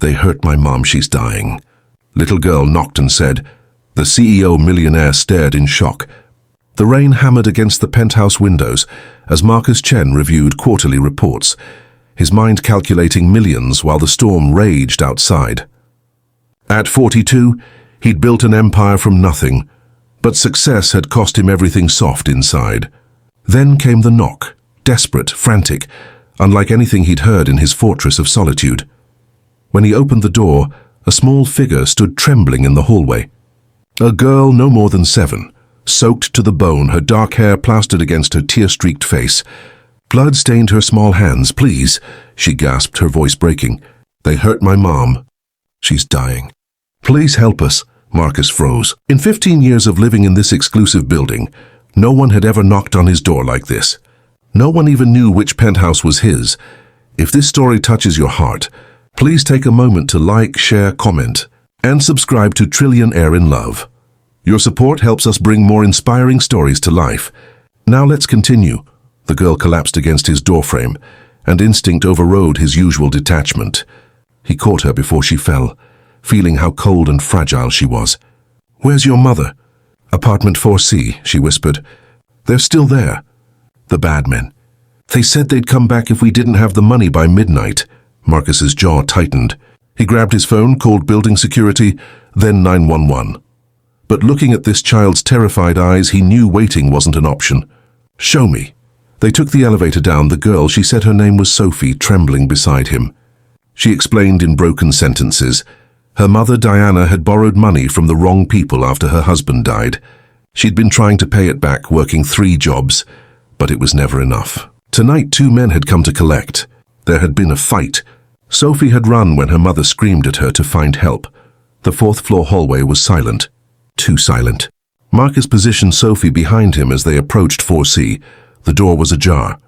They hurt my mom, she's dying. Little girl knocked and said. The CEO Millionaire stared in shock. The rain hammered against the penthouse windows as Marcus Chen reviewed quarterly reports, his mind calculating millions while the storm raged outside. At 42, he'd built an empire from nothing, but success had cost him everything soft inside. Then came the knock, desperate, frantic, unlike anything he'd heard in his fortress of solitude. When he opened the door, a small figure stood trembling in the hallway. A girl no more than 7, soaked to the bone, her dark hair plastered against her tear-streaked face. Blood stained her small hands. Please, she gasped, her voice breaking. They hurt my mom. She's dying. Please help us. Marcus froze. In 15 years of living in this exclusive building, no one had ever knocked on his door like this. No one even knew which penthouse was his. If this story touches your heart, please take a moment to like, share, comment, and subscribe to Trillionaire in Love. Your support helps us bring more inspiring stories to life. Now let's continue. The girl collapsed against his doorframe, and instinct overrode his usual detachment. He caught her before she fell, feeling how cold and fragile she was. Where's your mother? Apartment 4C, she whispered. They're still there. The bad men. They said they'd come back if we didn't have the money by midnight. Marcus's jaw tightened. He grabbed his phone, called building security, then 911. But looking at this child's terrified eyes, he knew waiting wasn't an option. Show me. They took the elevator down. The girl, she said her name was Sophie, trembling beside him. She explained in broken sentences. Her mother, Diana, had borrowed money from the wrong people after her husband died. She'd been trying to pay it back, working 3 jobs, but it was never enough. Tonight, 2 men had come to collect. There had been a fight. Sophie had run when her mother screamed at her to find help. The 4th-floor hallway was silent. Too silent. Marcus positioned Sophie behind him as they approached 4C. The door was ajar.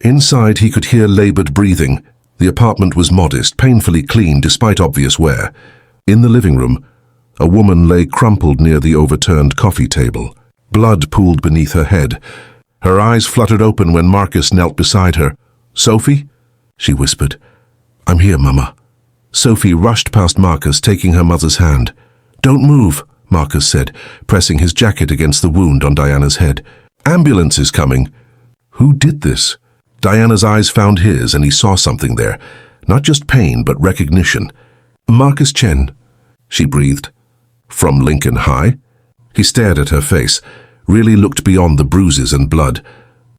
Inside, he could hear labored breathing. The apartment was modest, painfully clean despite obvious wear. In the living room, a woman lay crumpled near the overturned coffee table. Blood pooled beneath her head. Her eyes fluttered open when Marcus knelt beside her. Sophie? She whispered. I'm here, Mama. Sophie rushed past Marcus, taking her mother's hand. Don't move, Marcus said, pressing his jacket against the wound on Diana's head. Ambulance is coming. Who did this? Diana's eyes found his, and he saw something there. Not just pain, but recognition. Marcus Chen, she breathed. From Lincoln High? He stared at her face, really looked beyond the bruises and blood.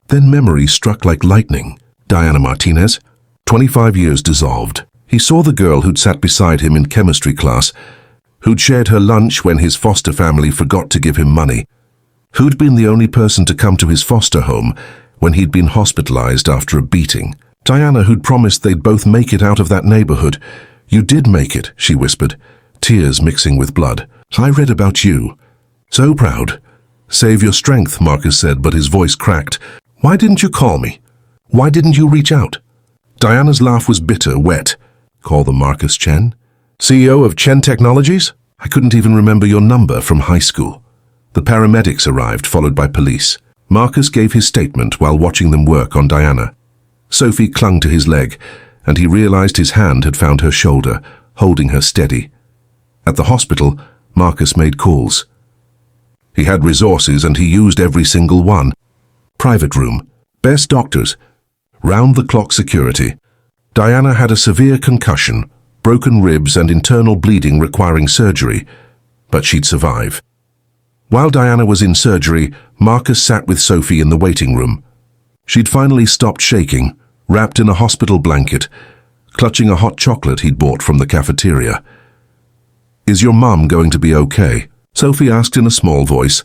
Then memory struck like lightning. Diana Martinez? 25 years dissolved. He saw the girl who'd sat beside him in chemistry class, who'd shared her lunch when his foster family forgot to give him money, who'd been the only person to come to his foster home when he'd been hospitalized after a beating. Diana, who'd promised they'd both make it out of that neighborhood. You did make it, she whispered, tears mixing with blood. I read about you. So proud. Save your strength, Marcus said, but his voice cracked. Why didn't you call me? Why didn't you reach out? Diana's laugh was bitter, wet. Call the Marcus Chen? CEO of Chen Technologies? I couldn't even remember your number from high school. The paramedics arrived, followed by police. Marcus gave his statement while watching them work on Diana. Sophie clung to his leg, and he realized his hand had found her shoulder, holding her steady. At the hospital, Marcus made calls. He had resources, and he used every single one. Private room, best doctors, round-the-clock security. Diana had a severe concussion, broken ribs and internal bleeding requiring surgery, but she'd survive. While Diana was in surgery, Marcus sat with Sophie in the waiting room. She'd finally stopped shaking, wrapped in a hospital blanket, clutching a hot chocolate he'd bought from the cafeteria. Is your mum going to be okay? Sophie asked in a small voice.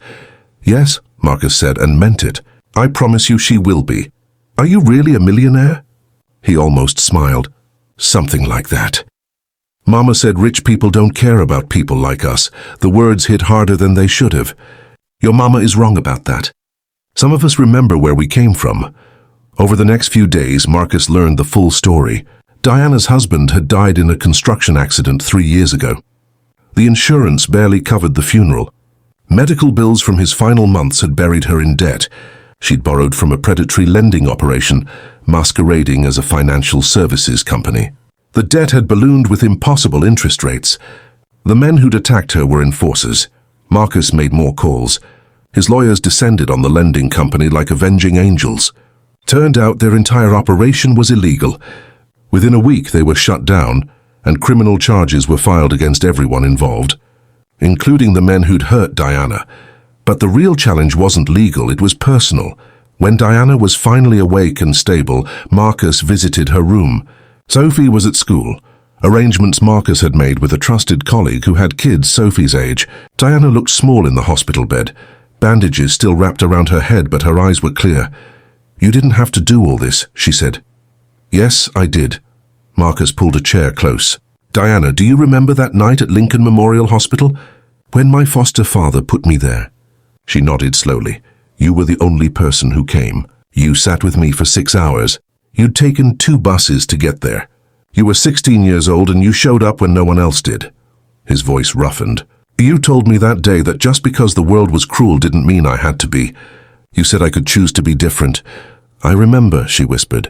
Yes, Marcus said, and meant it. I promise you she will be. Are you really a millionaire? He almost smiled. Something like that. Mama said rich people don't care about people like us. The words hit harder than they should have. Your mama is wrong about that. Some of us remember where we came from. Over the next few days, Marcus learned the full story. Diana's husband had died in a construction accident 3 years ago. The insurance barely covered the funeral. Medical bills from his final months had buried her in debt. She'd borrowed from a predatory lending operation, masquerading as a financial services company. The debt had ballooned with impossible interest rates. The men who'd attacked her were enforcers. Marcus made more calls. His lawyers descended on the lending company like avenging angels. Turned out their entire operation was illegal. Within a week they were shut down, and criminal charges were filed against everyone involved, including the men who'd hurt Diana. But the real challenge wasn't legal, it was personal. When Diana was finally awake and stable, Marcus visited her room. Sophie was at school. Arrangements Marcus had made with a trusted colleague who had kids Sophie's age. Diana looked small in the hospital bed. Bandages still wrapped around her head, but her eyes were clear. "You didn't have to do all this," she said. "Yes, I did." Marcus pulled a chair close. "Diana, do you remember that night at Lincoln Memorial Hospital? When my foster father put me there?" She nodded slowly. "You were the only person who came. You sat with me for 6 hours. You'd taken 2 buses to get there. You were 16 years old and you showed up when no one else did." His voice roughened. "You told me that day that just because the world was cruel didn't mean I had to be. You said I could choose to be different." "I remember," she whispered.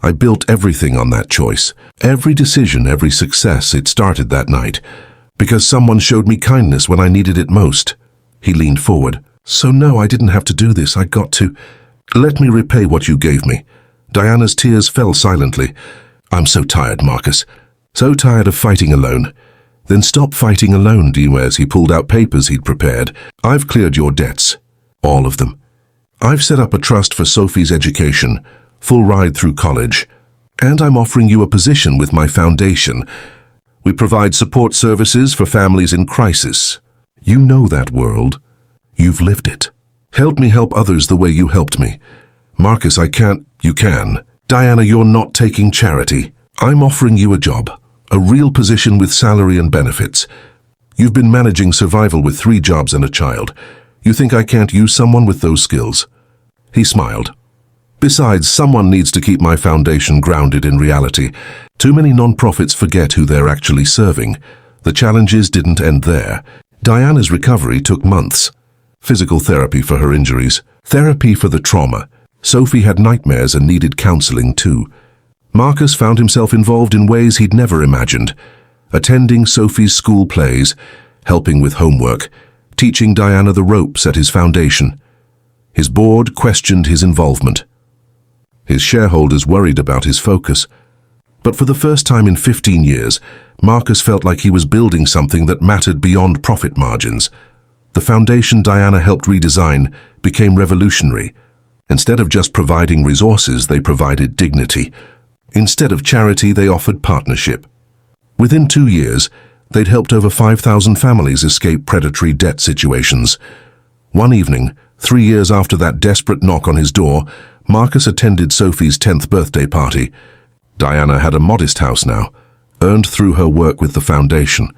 "I built everything on that choice. Every decision, every success, it started that night. Because someone showed me kindness when I needed it most." He leaned forward. "So no, I didn't have to do this. I got to. Let me repay what you gave me." Diana's tears fell silently. "I'm so tired, Marcus. So tired of fighting alone." "Then stop fighting alone," He pulled out papers he'd prepared. "I've cleared your debts. All of them. I've set up a trust for Sophie's education, full ride through college. And I'm offering you a position with my foundation. We provide support services for families in crisis. You know that world. You've lived it. Help me help others the way you helped me." "Marcus, I can't." "You can. Diana, you're not taking charity. I'm offering you a job, a real position with salary and benefits. You've been managing survival with 3 jobs and a child. You think I can't use someone with those skills?" He smiled. "Besides, someone needs to keep my foundation grounded in reality. Too many non-profits forget who they're actually serving." The challenges didn't end there. Diana's recovery took months. Physical therapy for her injuries, therapy for the trauma. Sophie had nightmares and needed counseling too. Marcus found himself involved in ways he'd never imagined. Attending Sophie's school plays, helping with homework, teaching Diana the ropes at his foundation. His board questioned his involvement. His shareholders worried about his focus. But for the first time in 15 years, Marcus felt like he was building something that mattered beyond profit margins. The foundation Diana helped redesign became revolutionary. Instead of just providing resources, they provided dignity. Instead of charity, they offered partnership. Within 2 years, they'd helped over 5,000 families escape predatory debt situations. One evening, 3 years after that desperate knock on his door, Marcus attended Sophie's 10th birthday party. Diana had a modest house now, earned through her work with the foundation.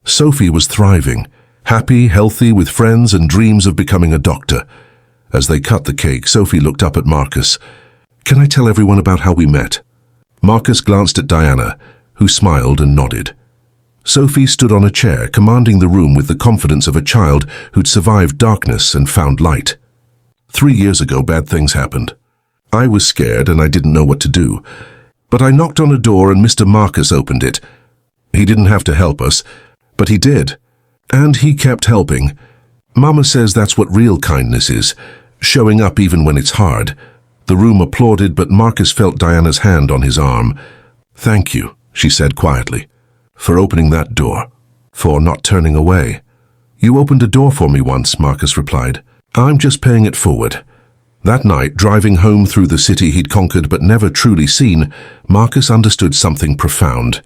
Sophie was thriving, happy, healthy, with friends and dreams of becoming a doctor. As they cut the cake, Sophie looked up at Marcus. "Can I tell everyone about how we met?" Marcus glanced at Diana, who smiled and nodded. Sophie stood on a chair, commanding the room with the confidence of a child who'd survived darkness and found light. 3 years ago, bad things happened. I was scared and I didn't know what to do. But I knocked on a door and Mr. Marcus opened it. He didn't have to help us, but he did. And he kept helping. Mama says that's what real kindness is, showing up even when it's hard. The room applauded, but Marcus felt Diana's hand on his arm. "Thank you," she said quietly, "for opening that door, for not turning away." "You opened a door for me once," Marcus replied. "I'm just paying it forward." That night, driving home through the city he'd conquered but never truly seen, Marcus understood something profound.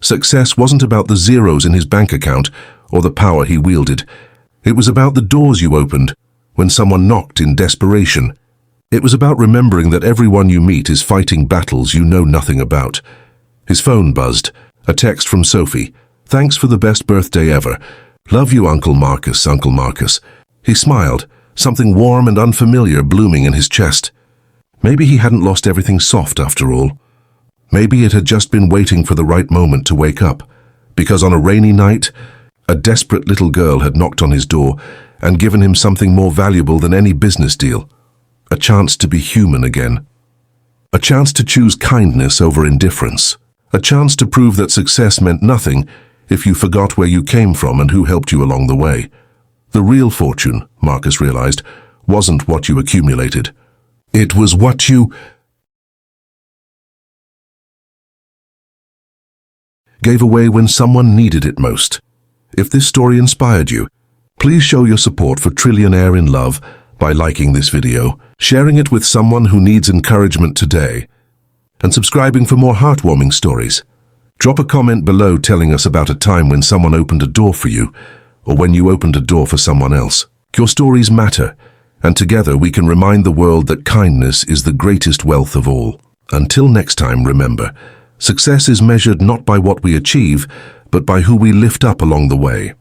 Success wasn't about the zeros in his bank account or the power he wielded. It was about the doors you opened when someone knocked in desperation. It was about remembering that everyone you meet is fighting battles you know nothing about. His phone buzzed. A text from Sophie. "Thanks for the best birthday ever. Love you, Uncle Marcus, Uncle Marcus." He smiled, something warm and unfamiliar blooming in his chest. Maybe he hadn't lost everything soft after all. Maybe it had just been waiting for the right moment to wake up. Because on a rainy night, a desperate little girl had knocked on his door and given him something more valuable than any business deal. A chance to be human again. A chance to choose kindness over indifference. A chance to prove that success meant nothing if you forgot where you came from and who helped you along the way. The real fortune, Marcus realized, wasn't what you accumulated. It was what you gave away when someone needed it most. If this story inspired you, please show your support for Trillionaire in Love by liking this video, sharing it with someone who needs encouragement today, and subscribing for more heartwarming stories. Drop a comment below telling us about a time when someone opened a door for you, or when you opened a door for someone else. Your stories matter, and together we can remind the world that kindness is the greatest wealth of all. Until next time, remember, success is measured not by what we achieve, but by who we lift up along the way.